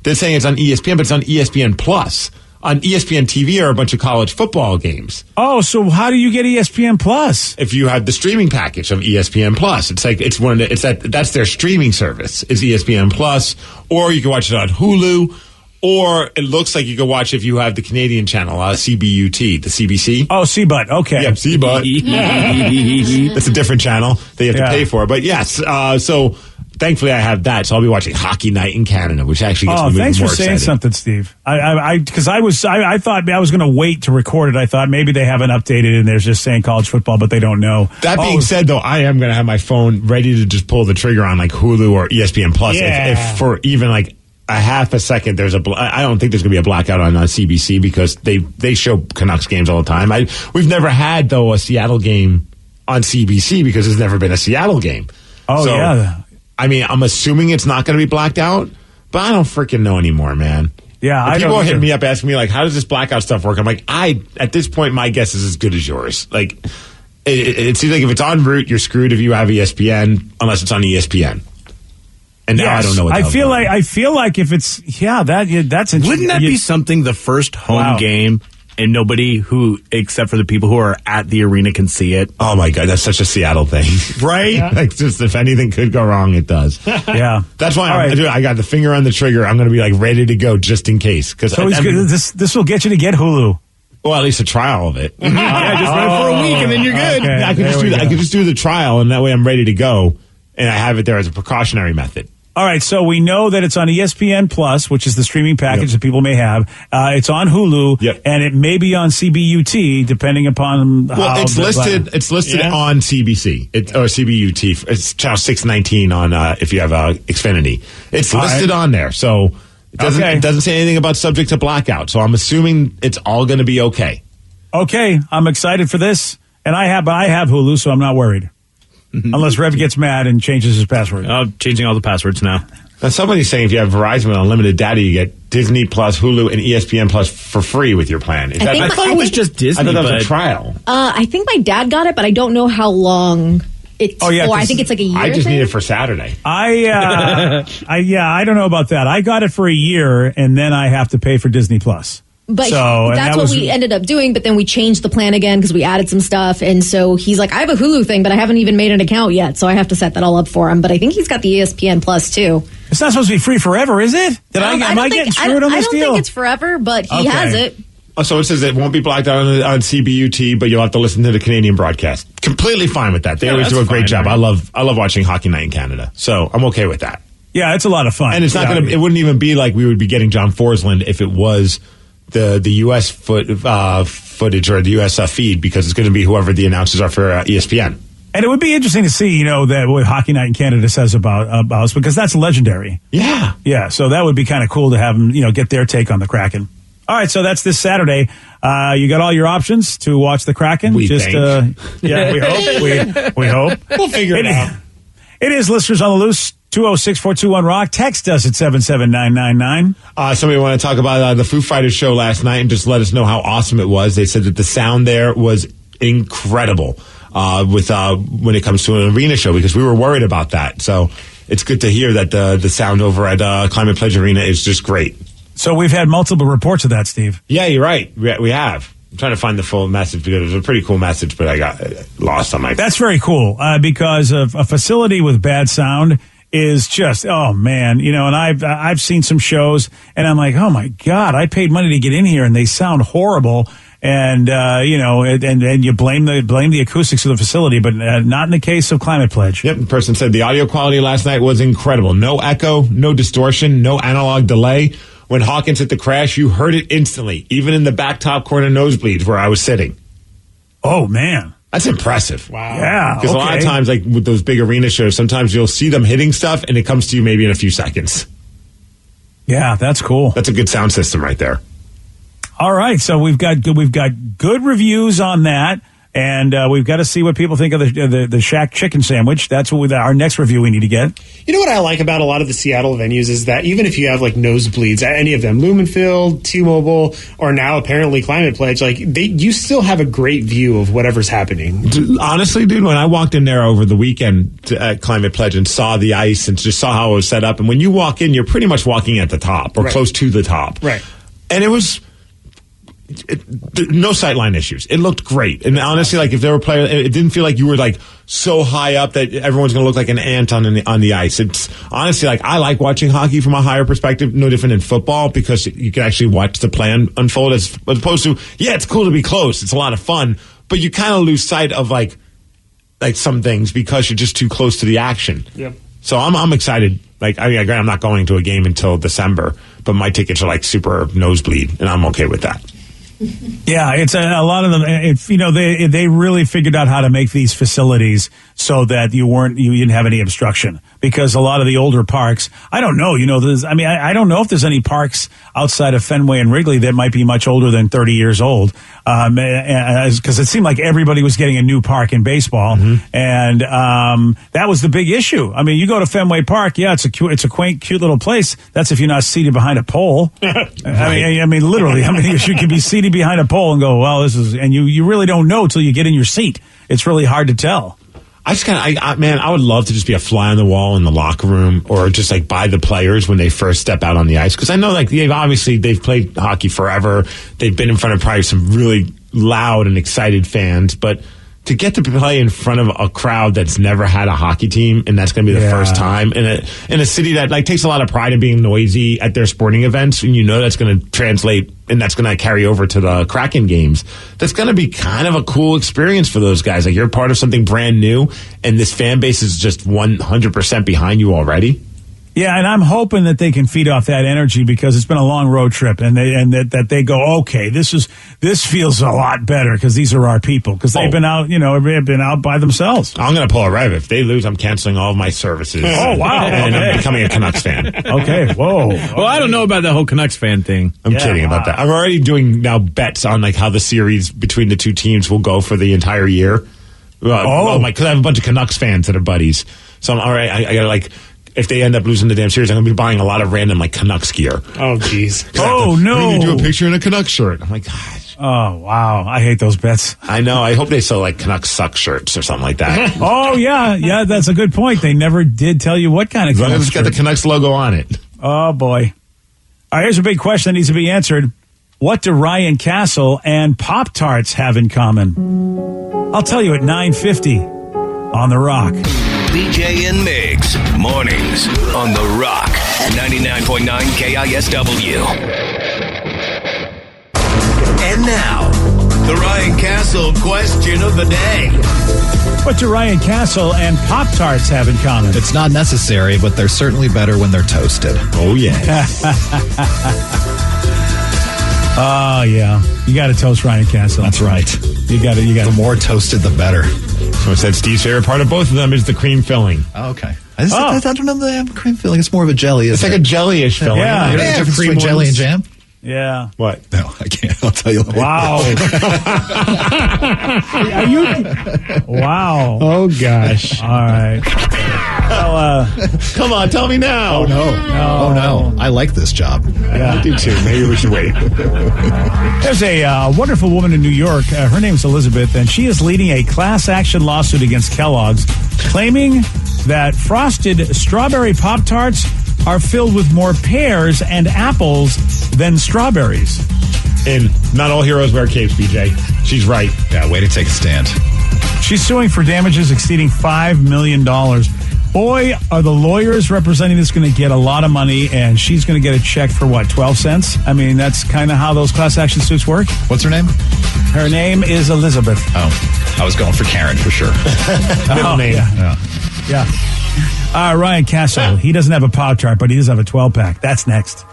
they're saying it's on ESPN, but it's on ESPN Plus. On ESPN TV are a bunch of college football games. Oh, so how do you get ESPN Plus? If you have the streaming package of ESPN Plus, that's their streaming service is ESPN Plus, or you can watch it on Hulu, or it looks like you can watch if you have the Canadian channel, CBUT, the CBC. Oh, C-Butt. Okay. Yep, C-Butt. That's a different channel that you have to pay for. But yes, so thankfully I have that. So I'll be watching Hockey Night in Canada, which actually gets me even thanks more for saying excited. something, Steve. Because I thought I was going to wait to record it. I thought maybe they haven't updated and they're just saying college football, but they don't know. That being said, though, I am going to have my phone ready to just pull the trigger on like Hulu or ESPN Plus if for even like a half a second there's I don't think there's going to be a blackout on CBC because they show Canucks games all the time. We've never had though a Seattle game on CBC because there's never been a Seattle game. Oh, yeah. I mean, I'm assuming it's not going to be blacked out, but I don't freaking know anymore, man. Yeah, And people are hitting me up asking me like, how does this blackout stuff work? I'm like, at this point my guess is as good as yours. Like it seems like if it's en route, you're screwed if you have ESPN unless it's on ESPN. And now I don't know what the hell I feel like if it's that's interesting. Wouldn't that be something the first home game and nobody who except for the people who are at the arena can see it? Oh my God, that's such a Seattle thing. Right? Yeah. Like just if anything could go wrong, it does. Yeah. That's why I got the finger on the trigger. I'm going to be like ready to go just in case. So this will get you to get Hulu. Well, at least a trial of it. Yeah, just run it for a week and then you're good. Okay, I could just do the trial and that way I'm ready to go and I have it there as a precautionary method. All right, so we know that it's on ESPN Plus, which is the streaming package that people may have. It's on Hulu, and it may be on CBUT, depending upon how it's listed. It's listed on CBC or CBUT. It's channel 619 on if you have Xfinity. It's listed on there, so it doesn't say anything about subject to blackout. So I'm assuming it's all going to be okay. Okay, I'm excited for this, and I have Hulu, so I'm not worried. Unless Rev gets mad and changes his password. Changing all the passwords now. Now, somebody's saying if you have Verizon with unlimited data, you get Disney Plus, Hulu, and ESPN Plus for free with your plan. I thought it was just Disney. I thought that was a trial. I think my dad got it, but I don't know how long it's for. I think it's like a year. I just need it for Saturday. I don't know about that. I got it for a year, and then I have to pay for Disney Plus. But that's what we ended up doing. But then we changed the plan again because we added some stuff. And so he's like, I have a Hulu thing, but I haven't even made an account yet. So I have to set that all up for him. But I think he's got the ESPN Plus too. It's not supposed to be free forever, is it? Am I getting screwed on this deal? I don't think it's forever, but he has it. Oh, so it says it won't be blacked out on CBUT, but you'll have to listen to the Canadian broadcast. Completely fine with that. They always do a great job. Right? I love watching Hockey Night in Canada. So I'm okay with that. Yeah, it's a lot of fun. And it's not it wouldn't even be like we would be getting John Forsland if it was the U.S. footage or the U.S. feed, because it's going to be whoever the announcers are for ESPN. And it would be interesting to see, that what Hockey Night in Canada says about us, because that's legendary. Yeah. Yeah, so that would be kind of cool to have them, get their take on the Kraken. All right, so that's this Saturday. You got all your options to watch the Kraken? We think. Yeah, we hope. We hope. We'll figure it out. It is Listeners on the Loose, 206-421-ROCK. Text us at 77999. Somebody want to talk about the Foo Fighters show last night and just let us know how awesome it was. They said that the sound there was incredible when it comes to an arena show, because we were worried about that. So it's good to hear that the sound over at Climate Pledge Arena is just great. So we've had multiple reports of that, Steve. Yeah, you're right. We have. I'm trying to find the full message because it was a pretty cool message, but I got lost on my... That's very cool because a facility with bad sound is just, oh man, and I've seen some shows and I'm like, oh my God, I paid money to get in here and they sound horrible. And, and you blame the acoustics of the facility, but not in the case of Climate Pledge. Yep. The person said the audio quality last night was incredible. No echo, no distortion, no analog delay. When Hawkins hit the crash, you heard it instantly, even in the back top corner nosebleeds where I was sitting. Oh, man. That's impressive. Wow. Yeah. Because a lot of times, like with those big arena shows, sometimes you'll see them hitting stuff and it comes to you maybe in a few seconds. Yeah, that's cool. That's a good sound system right there. All right. So we've got good reviews on that. And we've got to see what people think of the Shack chicken sandwich. That's what our next review we need to get. You know what I like about a lot of the Seattle venues is that even if you have like nosebleeds at any of them, Lumenfield, T-Mobile, or now apparently Climate Pledge, like you still have a great view of whatever's happening. Honestly, dude, when I walked in there over the weekend at Climate Pledge and saw the ice and just saw how it was set up, and when you walk in, you're pretty much walking at the top or close to the top. Right. And it was... no sightline issues. It looked great. And honestly, like if there were players, it didn't feel like you were like so high up that everyone's going to look like an ant on the ice. It's honestly like I like watching hockey from a higher perspective, no different than football, because you can actually watch the play unfold as opposed to, yeah, it's cool to be close. It's a lot of fun, but you kind of lose sight of like some things because you're just too close to the action. Yep. So I'm excited. Like, I mean, I'm not going to a game until December, but my tickets are like super nosebleed and I'm okay with that. Yeah, it's a lot of them. They really figured out how to make these facilities so that you didn't have any obstruction, because a lot of the older parks, I don't know, I don't know if there's any parks outside of Fenway and Wrigley that might be much older than 30 years old, because it seemed like everybody was getting a new park in baseball, and that was the big issue. I mean, you go to Fenway Park, yeah, it's a quaint, cute little place. That's if you're not seated behind a pole. I mean, literally, you can be seated behind a pole and go, well, this is, and you really don't know till you get in your seat. It's really hard to tell. I would love to just be a fly on the wall in the locker room, or just like by the players when they first step out on the ice. Because I know like they've played hockey forever. They've been in front of probably some really loud and excited fans, but to get to play in front of a crowd that's never had a hockey team, and that's going to be the first time in a city that like takes a lot of pride in being noisy at their sporting events, and that's going to translate and that's going to carry over to the Kraken games. That's going to be kind of a cool experience for those guys. Like, you're part of something brand new, and this fan base is just 100% behind you already. Yeah, and I'm hoping that they can feed off that energy, because it's been a long road trip, and that they go, okay, this feels a lot better because these are our people, because they've been out, been out by themselves. I'm going to pull a rev. If they lose, I'm canceling all of my services. Oh, wow. And I'm becoming a Canucks fan. Okay, whoa. Well, I don't know about the whole Canucks fan thing. I'm kidding about that. I'm already doing now bets on like how the series between the two teams will go for the entire year. Because I have a bunch of Canucks fans that are buddies. So I'm all right. I got to like... If they end up losing the damn series, I'm going to be buying a lot of random, like, Canucks gear. Oh, jeez. Oh, no. You do a picture in a Canucks shirt. I'm like, gosh. Oh, wow. I hate those bets. I know. I hope they sell, like, Canucks suck shirts or something like that. Oh, yeah. Yeah, that's a good point. They never did tell you what kind of Canucks shirt. It's got the Canucks logo on it. Oh, boy. All right, here's a big question that needs to be answered. What do Ryan Castle and Pop-Tarts have in common? I'll tell you at 9:50 on The Rock. BJ and Migs, mornings on The Rock, 99.9 KISW. And now, the Ryan Castle question of the day. What do Ryan Castle and Pop-Tarts have in common? It's not necessary, but they're certainly better when they're toasted. Oh, yeah. Oh, yeah. You got to toast Ryan Castle. That's right. You got to. The more toasted, the better. So I said Steve's favorite part of both of them is the cream filling. Oh, okay. I don't know if they have cream filling. It's more of a jelly. It's like a jelly-ish filling. Yeah. You know the difference between jelly and jam? Yeah. What? No, I can't. I'll tell you later. Wow. Are you? Wow. Oh, gosh. All right. Well, Come on, tell me now. Oh, no. Oh, no. I like this job. I do too. Maybe we should wait. there's a wonderful woman in New York. Her name's Elizabeth, and she is leading a class action lawsuit against Kellogg's, claiming that frosted strawberry Pop-Tarts are filled with more pears and apples than strawberries. And not all heroes wear capes, BJ. She's right. Yeah, way to take a stand. She's suing for damages exceeding $5 million. Boy, are the lawyers representing this going to get a lot of money, and she's going to get a check for, what, 12 cents? I mean, that's kind of how those class action suits work. What's her name? Her name is Elizabeth. Oh, I was going for Karen for sure. Middle name. Yeah. Ryan Castle, he doesn't have a Pop-Tart, but he does have a 12-pack. That's next.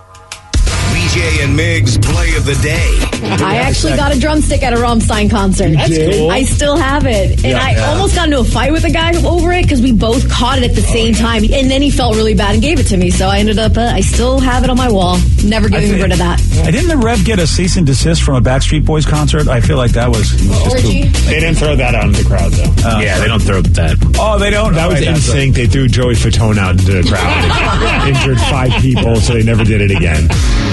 BJ and Migs play of the day. I actually got a drumstick at a Rammstein concert. That's cool. I still have it. And I almost got into a fight with a guy over it because we both caught it at the same time. And then he felt really bad and gave it to me. So I ended up, I still have it on my wall. Never getting rid of that. Didn't the Rev get a cease and desist from a Backstreet Boys concert? I feel like that was Orgy? They didn't throw that out into the crowd, though. Yeah, they don't throw that. Oh, they don't? That was Right, that's NSYNC. They threw Joey Fatone out into the crowd and injured 5 people, so they never did it again.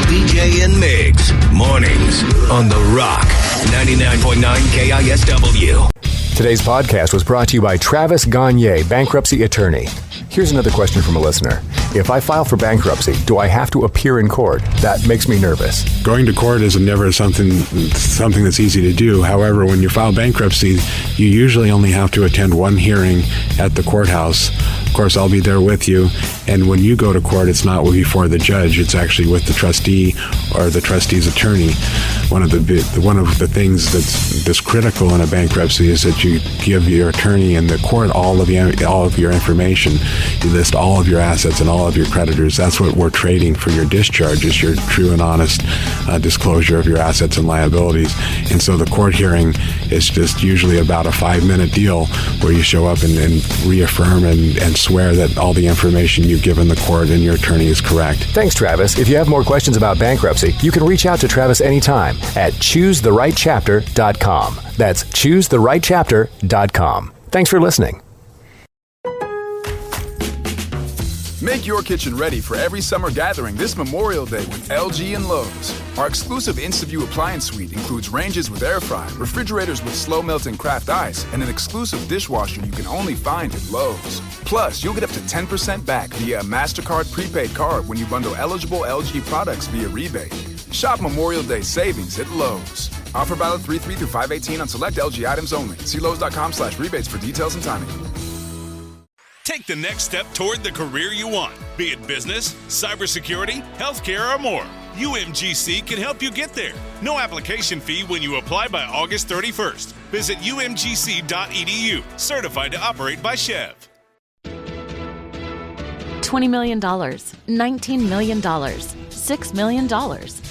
BJ and Migs, mornings on The Rock, 99.9 KISW. Today's podcast was brought to you by Travis Gagne, bankruptcy attorney. Here's another question from a listener. If I file for bankruptcy, do I have to appear in court? That makes me nervous. Going to court is never something that's easy to do. However, when you file bankruptcy, you usually only have to attend one hearing at the courthouse. Of course, I'll be there with you. And when you go to court, it's not before the judge. It's actually with the trustee or the trustee's attorney. One of the things that's critical in a bankruptcy is that you give your attorney and the court all of your information. You list all of your assets and all of your creditors. That's what we're trading for your discharge, is your true and honest disclosure of your assets and liabilities. And so the court hearing is just usually about a 5-minute deal where you show up and reaffirm and swear that all the information you've given the court and your attorney is correct. Thanks, Travis. If you have more questions about bankruptcy, you can reach out to Travis anytime at choosetherightchapter.com. That's choosetherightchapter.com. Thanks for listening. Make your kitchen ready for every summer gathering this Memorial Day with LG and Lowe's. Our exclusive InstaView appliance suite includes ranges with air fry, refrigerators with slow melting craft ice, and an exclusive dishwasher you can only find at Lowe's. Plus, you'll get up to 10% back via a MasterCard prepaid card when you bundle eligible LG products via rebate. Shop Memorial Day savings at Lowe's. Offer valid 3/3 through 5/18 on select LG items only. See Lowe's.com/rebates for details and timing. Take the next step toward the career you want, be it business, cybersecurity, healthcare, or more. UMGC can help you get there. No application fee when you apply by August 31st. Visit umgc.edu, certified to operate by Chev. $20 million, $19 million, $6 million.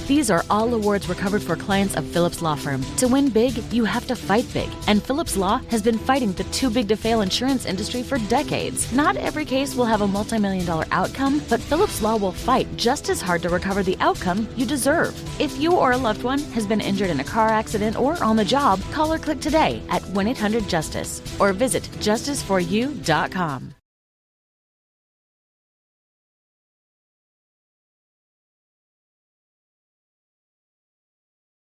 These are all awards recovered for clients of Phillips Law Firm. To win big, you have to fight big. And Phillips Law has been fighting the too big to fail insurance industry for decades. Not every case will have a multi-million-dollar outcome, but Phillips Law will fight just as hard to recover the outcome you deserve. If you or a loved one has been injured in a car accident or on the job, call or click today at 1-800-JUSTICE or visit justiceforyou.com.